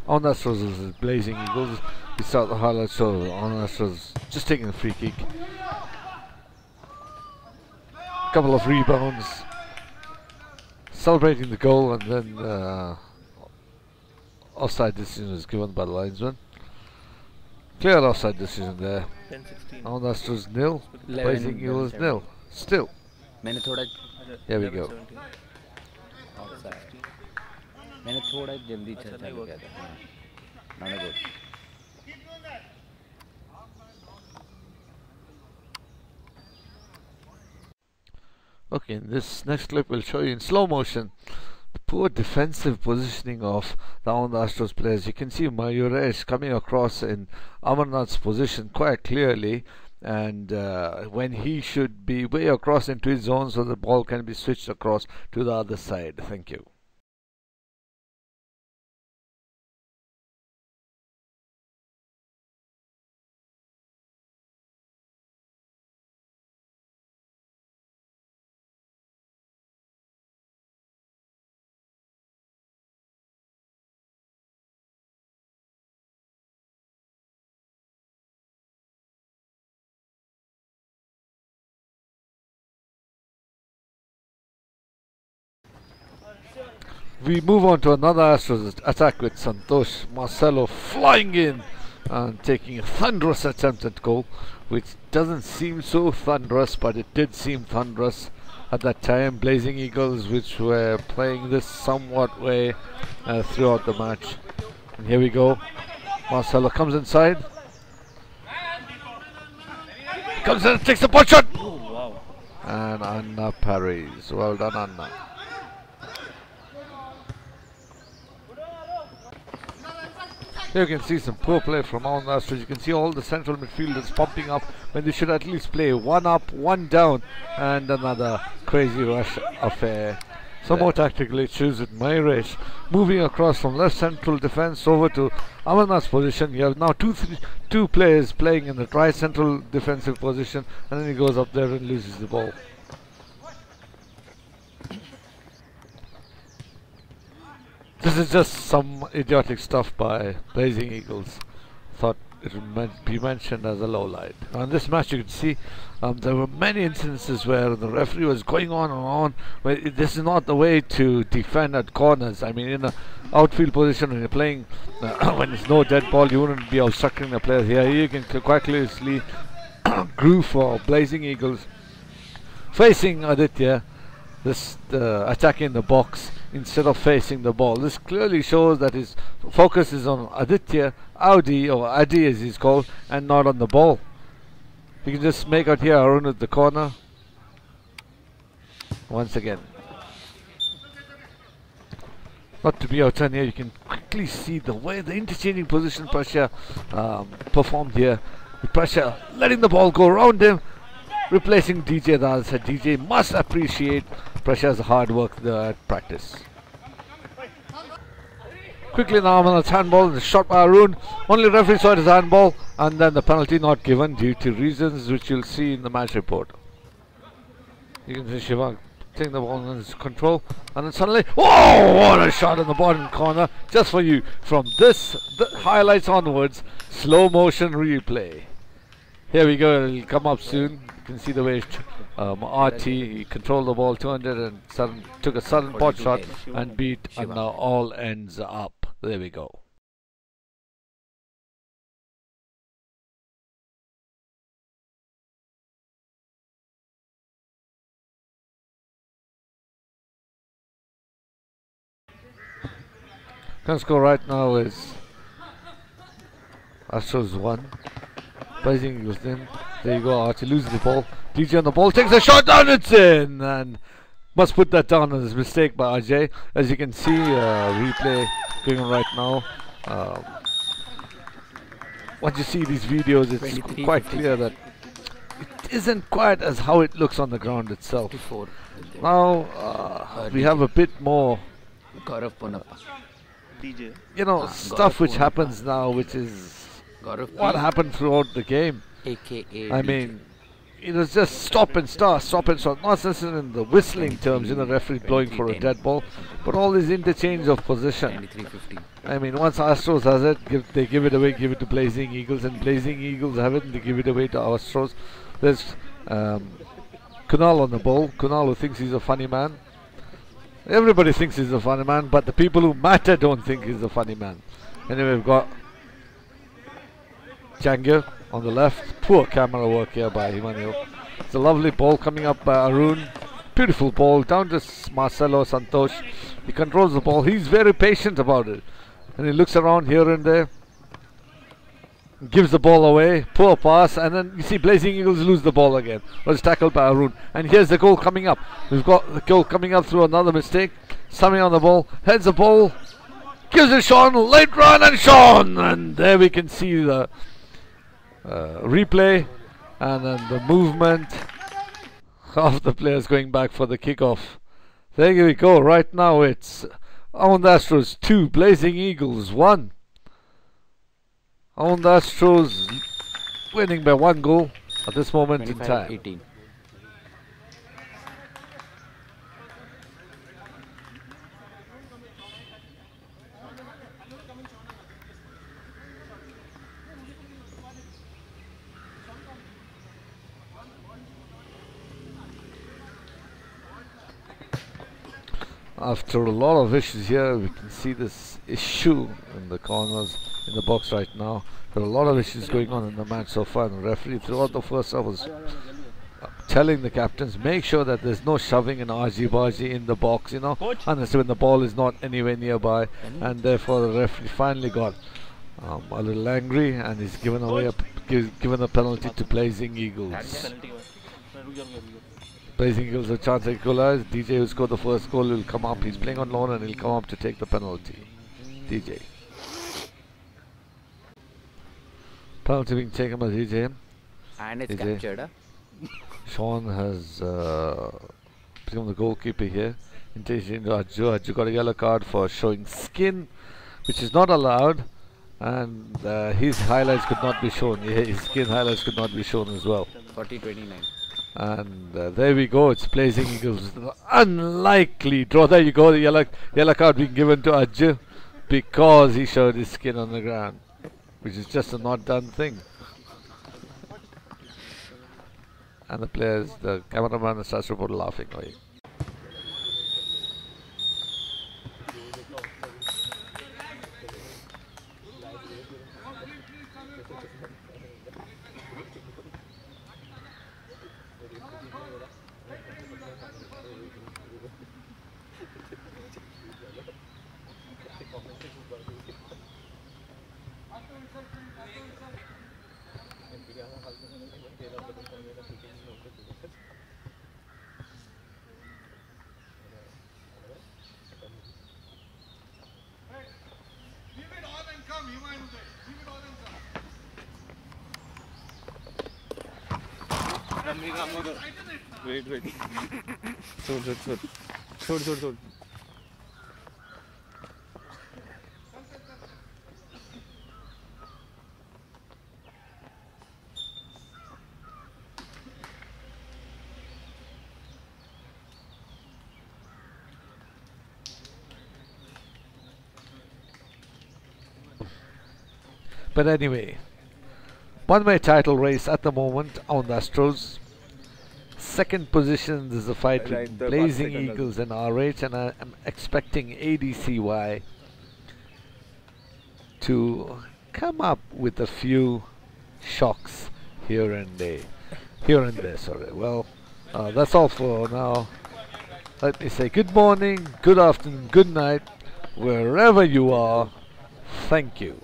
On Astros is Blazing Eagles. We start the highlights show on Astros just taking the free kick. A couple of rebounds. Celebrating the goal, and then offside decision is given by the linesman. Clear offside decision there. 10-16. On Astros nil. Blazing Eagles nil. Still. मैंने थोड़ा Here we go. 17. मैंने थोड़ा जल्दी चालू किया था not good. Okay, in this next clip we'll show you in slow motion the poor defensive positioning of the Astros players. You can see Mayuresh coming across in Amarnath's position quite clearly, and when he should be way across into his zone so the ball can be switched across to the other side. Thank you. We move on to another Astros attack with Santosh Marcelo flying in and taking a thunderous attempt at goal, which doesn't seem so thunderous, but it did seem thunderous at that time. Blazing Eagles, which were playing this somewhat way throughout the match. And here we go. Marcelo comes inside. Comes in and takes the pot shot! Oh, wow. And Anna parries. Well done, Anna. Here you can see some poor play from Mount Astros. You can see all the central midfielders pumping up when they should at least play one up, one down, and another crazy rush affair. Some more tactical issues with Mayuresh moving across from left central defense over to Amarnath's position. You have now two players playing in the right central defensive position, and then he goes up there and loses the ball. This is just some idiotic stuff by Blazing Eagles. Thought it would be mentioned as a low light. On this match you can see there were many instances where the referee was going on and on. Where this is not the way to defend at corners. I mean, in an outfield position when you're playing, when there's no dead ball, you wouldn't be obstructing the player. Here you can quite clearly see groove for Blazing Eagles facing Aditya. This attacking the box instead of facing the ball. This clearly shows that his focus is on Aditya, Audi, or Adi as he's called, and not on the ball. You can just make out here Arun at the corner. Once again. Not to be outdone here, you can quickly see the way the interchanging position pressure performed here. The pressure letting the ball go around him, replacing DJ. The other side, DJ must appreciate Prasha's hard work at practice. Quickly now, Amarnath's handball, the shot by Arun. Only referee saw it as handball, and then the penalty not given due to reasons which you'll see in the match report. You can see Shivang taking the ball under his control, and then suddenly, oh, what a shot in the bottom corner, just for you. From this, the highlights onwards, slow motion replay. Here we go, it'll come up soon. You can see the way RT controlled the ball 200 and took a sudden pot shot and beat, and now all ends up. There we go. Current score right now is Astros 1. Blazing Eagles in. There you go, Archie loses the ball. DJ on the ball, takes a shot down, it's in! And must put that down on his mistake by Ajay. As you can see, replay going on right now. Once you see these videos, it's quite clear that it isn't quite as how it looks on the ground itself. Now, we have a bit more, DJ. you know, stuff which happens now, which is what happened throughout the game. AKA I mean, it was just stop and start, stop and start. Not necessarily in the whistling terms, referee blowing for a dead ball, but all this interchange of position. 23-15. I mean, once Astros has it, they give it away, give it to Blazing Eagles, and Blazing Eagles have it, and they give it away to Astros. There's Kunal on the ball. Kunal, who thinks he's a funny man. Everybody thinks he's a funny man, but the people who matter don't think he's a funny man. Anyway, we've got Jangir on the left. Poor camera work here by Himanyu. It's a lovely ball coming up by Arun. Beautiful ball down to Marcelo Santosh. He controls the ball. He's very patient about it. And he looks around here and there. Gives the ball away. Poor pass. And then you see Blazing Eagles lose the ball again. Was tackled by Arun. And here's the goal coming up. We've got the goal coming up through another mistake. Something on the ball. Heads the ball. Gives it Sean. Late run and Sean. And there we can see the replay. And then the movement of the players going back for the kickoff. There we go. Right now it's Ahmad Astros 2, Blazing Eagles 1. Ahmad Astros winning by 1 goal at this moment in time. 25-18. After a lot of issues here, we can see this issue in the corners in the box right now. There are a lot of issues going on in the match so far. And the referee throughout the first half was telling the captains, make sure that there's no shoving and argy-bargy in the box, unless when the ball is not anywhere nearby. And therefore the referee finally got a little angry, and he's given away given a penalty to Blazing Eagles. Blazing Eagles have a chance to equalize. DJ, who scored the first goal, will come up. He's playing on loan and he'll come up to take the penalty. DJ. Penalty being taken by DJ. And it's DJ. captured. Sean has become the goalkeeper here. Into Ajju. Ajju got a yellow card for showing skin, which is not allowed. And his highlights could not be shown. Yeah, his skin highlights could not be shown as well. 40-29. And there we go, it's Blazing Eagles. Unlikely draw. There you go, the yellow card being given to Ajju because he showed his skin on the ground, which is just a not done thing. And the players, the cameraman starts to laughing away. Wait. Sod. But anyway, one-way title race at the moment on the Astros. Second position is a fight with Blazing Eagles and RH, and I'm expecting ADCY to come up with a few shocks here and there. Sorry. Well, that's all for now. Let me say good morning, good afternoon, good night, wherever you are. Thank you.